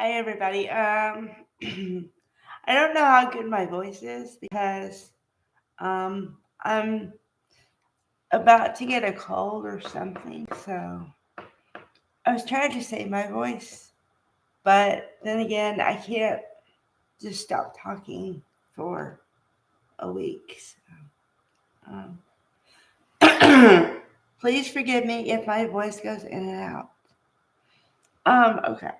Hi, everybody. I don't know how good my voice is because I'm about to get a cold or something. So I was trying to save my voice, but then again, I can't just stop talking for a week. Please forgive me if my voice goes in and out. Okay.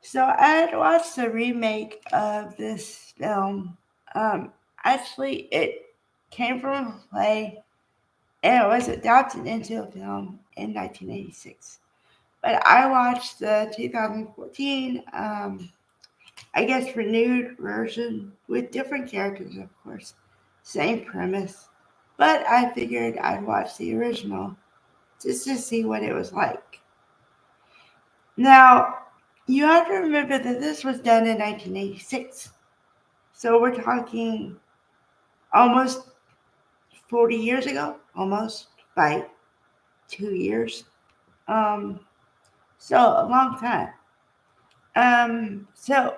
So I had watched the remake of this film. Um, Actually, it came from a play and it was adapted into a film in 1986. But I watched the 2014, I guess, renewed version with different characters, of course, same premise. But I figured I'd watch the original just to see what it was like. Now, you have to remember that this was done in 1986. So we're talking almost 40 years ago, almost by 2 years. Um, so a long time. So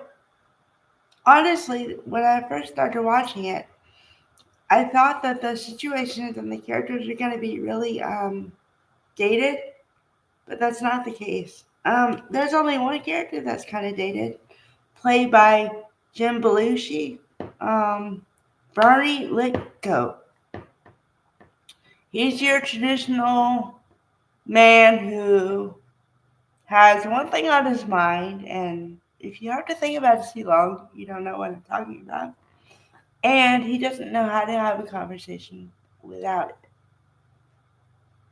honestly, when I first started watching it, I thought that the situations and the characters are going to be really dated, but that's not the case. There's only one character that's kind of dated, played by Jim Belushi, um, Bernie Litko. He's your traditional man who has one thing on his mind, and if you have to think about it too long, you don't know what I'm talking about. And he doesn't know how to have a conversation without it.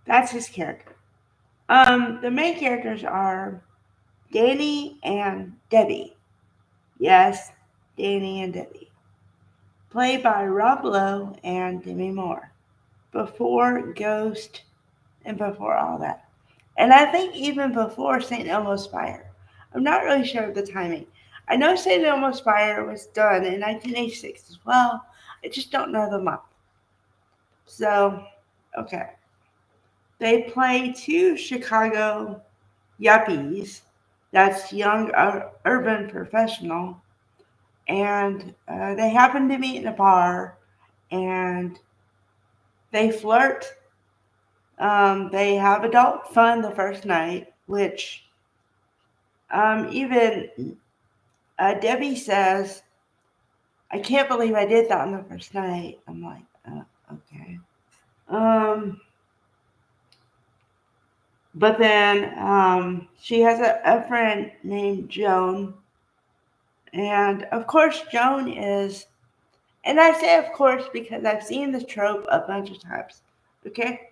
That's his character. The main characters are Danny and Debbie. Yes, Danny and Debbie. Played by Rob Lowe and Demi Moore. Before Ghost and before all that. And I think even before St. Elmo's Fire. I'm not really sure of the timing. I know St. Elmo's Fire was done in 1986 as well. I just don't know the month. So, okay. They play two Chicago yuppies. That's young urban professional. And they happen to meet in a bar and they flirt. They have adult fun the first night, which even Debbie says, I can't believe I did that on the first night. I'm like, okay. Um, but then she has a friend named Joan. And of course, Joan is, and I say of course because I've seen this trope a bunch of times. Okay?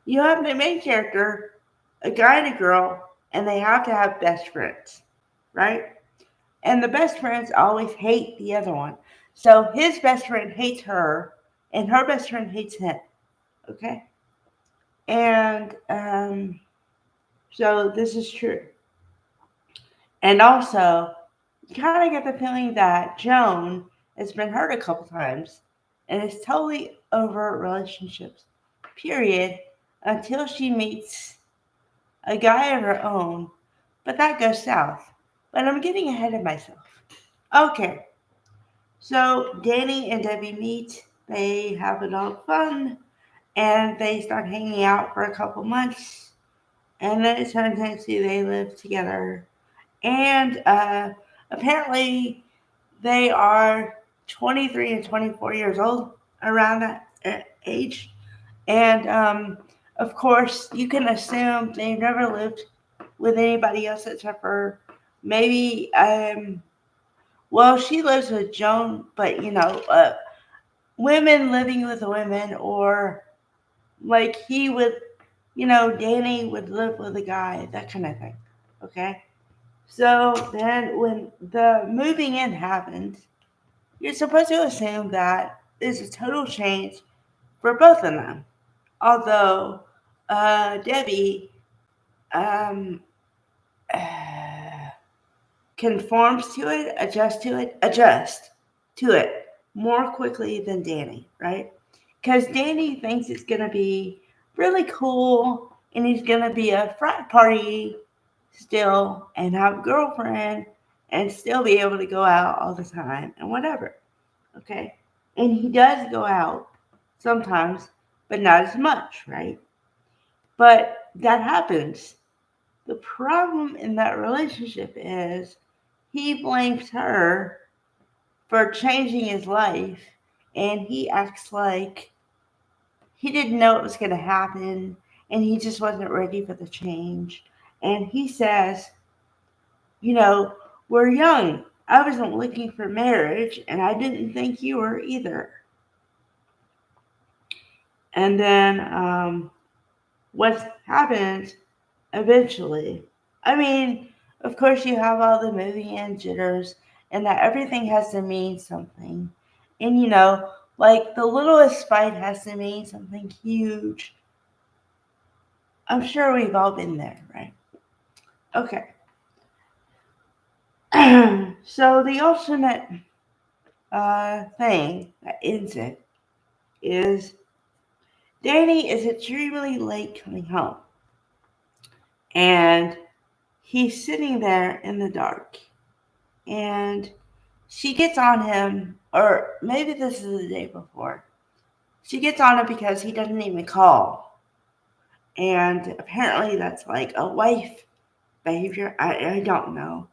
You have the main character, a guy and a girl, and they have to have best friends, right? And the best friends always hate the other one. So his best friend hates her, and her best friend hates him. Okay? And so this is true. And also, you kind of get the feeling that Joan has been hurt a couple times and is totally over relationships, period, until she meets a guy of her own. But that goes south. But I'm getting ahead of myself. Okay, so Danny and Debbie meet, they have adult fun, and they start hanging out for a couple months. And then it turns into they live together. And apparently, they are 23 and 24 years old around that age. And of course, you can assume they've never lived with anybody else except for maybe, well, she lives with Joan, but women living with women, or like he would, Danny would live with a guy, that kind of thing. Okay? So then when the moving in happened, you're supposed to assume that it's a total change for both of them. Although Debbie um, conforms to it, adjust to it more quickly than Danny, right? Because Danny thinks it's going to be really cool and he's going to be a frat party still and have a girlfriend and still be able to go out all the time and whatever. Okay. And he does go out sometimes, but not as much, right? But that happens. The problem in that relationship is he blames her for changing his life, and he acts like he didn't know it was going to happen and he just wasn't ready for the change. And he says, you know, we're young. I wasn't looking for marriage and I didn't think you were either. And then what happens eventually? I mean, of course, you have all the movie and jitters, and that everything has to mean something. And like the littlest fight has to mean something huge. I'm sure we've all been there, right? Okay. So the ultimate thing that ends it is Danny is extremely late coming home, and he's sitting there in the dark, and she gets on him, or maybe this is the day before. She gets on him because he doesn't even call, and apparently that's like a wife behavior. I don't know.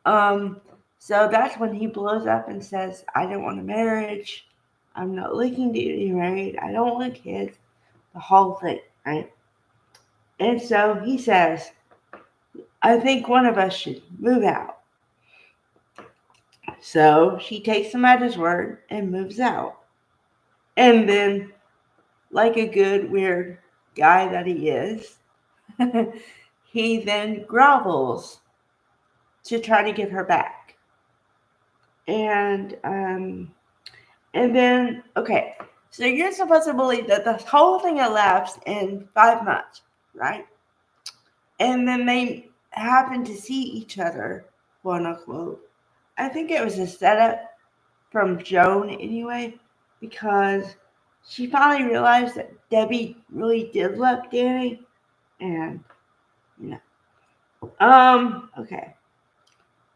Um, so that's when he blows up and says, I don't want a marriage. I'm not looking to get married. I don't want kids. The whole thing, right? And so he says, I think one of us should move out. So she takes him at his word and moves out. And then, like a good, weird guy that he is, he then grovels to try to get her back. And then, okay, so you're supposed to believe that the whole thing elapsed in 5 months, right? And then they happened to see each other, quote unquote. I think it was a setup from Joan anyway, because she finally realized that Debbie really did love Danny, and you okay.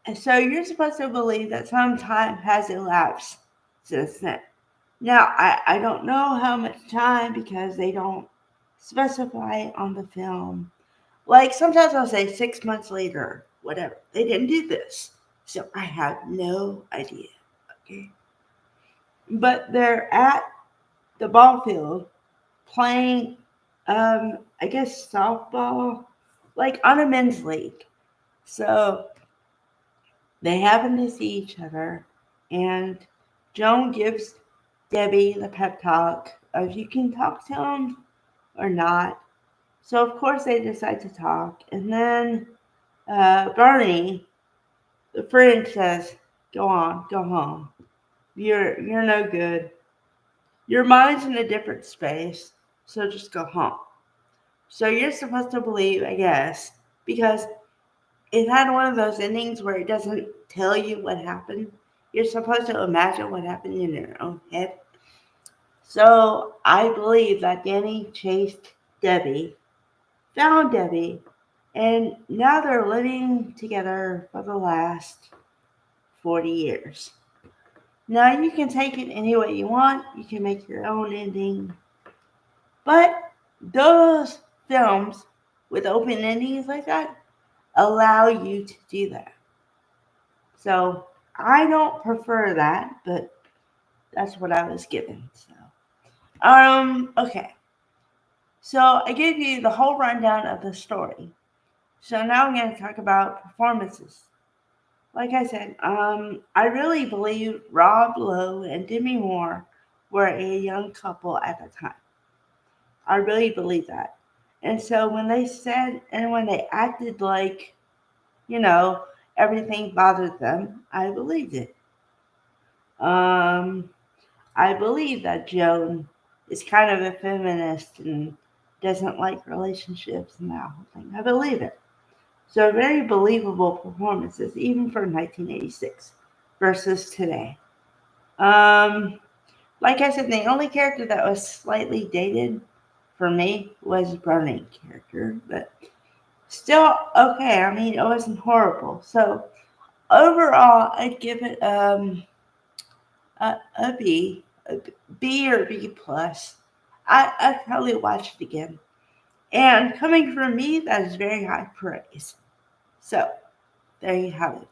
And so you're supposed to believe that some time has elapsed since then. Now, I don't know how much time because they don't specify on the film. Like sometimes I'll say 6 months later, whatever. They didn't do this. So I have no idea. Okay. But they're at the ball field playing, I guess, softball, like on a men's league. So they happen to see each other, and Joan gives Debbie the pep talk of you can talk to him or not. So of course they decide to talk, and then Bernie, the friend, says, "Go on, go home. You're no good. Your mind's in a different space, so just go home." So you're supposed to believe, I guess, because it had one of those endings where it doesn't tell you what happened. You're supposed to imagine what happened in your own head. So I believe that Danny chased Debbie, found Debbie, and now they're living together for the last 40 years. Now you can take it any way you want, you can make your own ending, but those films with open endings like that allow you to do that. So I don't prefer that, but that's what I was given. So okay. So I gave you the whole rundown of the story. So now I'm going to talk about performances. Like I said, I really believe Rob Lowe and Demi Moore were a young couple at the time. I really believe that. And so when they said and when they acted like, you know, everything bothered them, I believed it. Um, I believe that Joan is kind of a feminist and doesn't like relationships and that whole thing. I believe it. So very believable performances, even for 1986 versus today. Um, like I said, the only character that was slightly dated for me was Bernie character, but Still okay. I mean, it wasn't horrible. So overall, I'd give it a B, B or B plus. I'd probably watch it again. And coming from me, that is very high praise. So there you have it.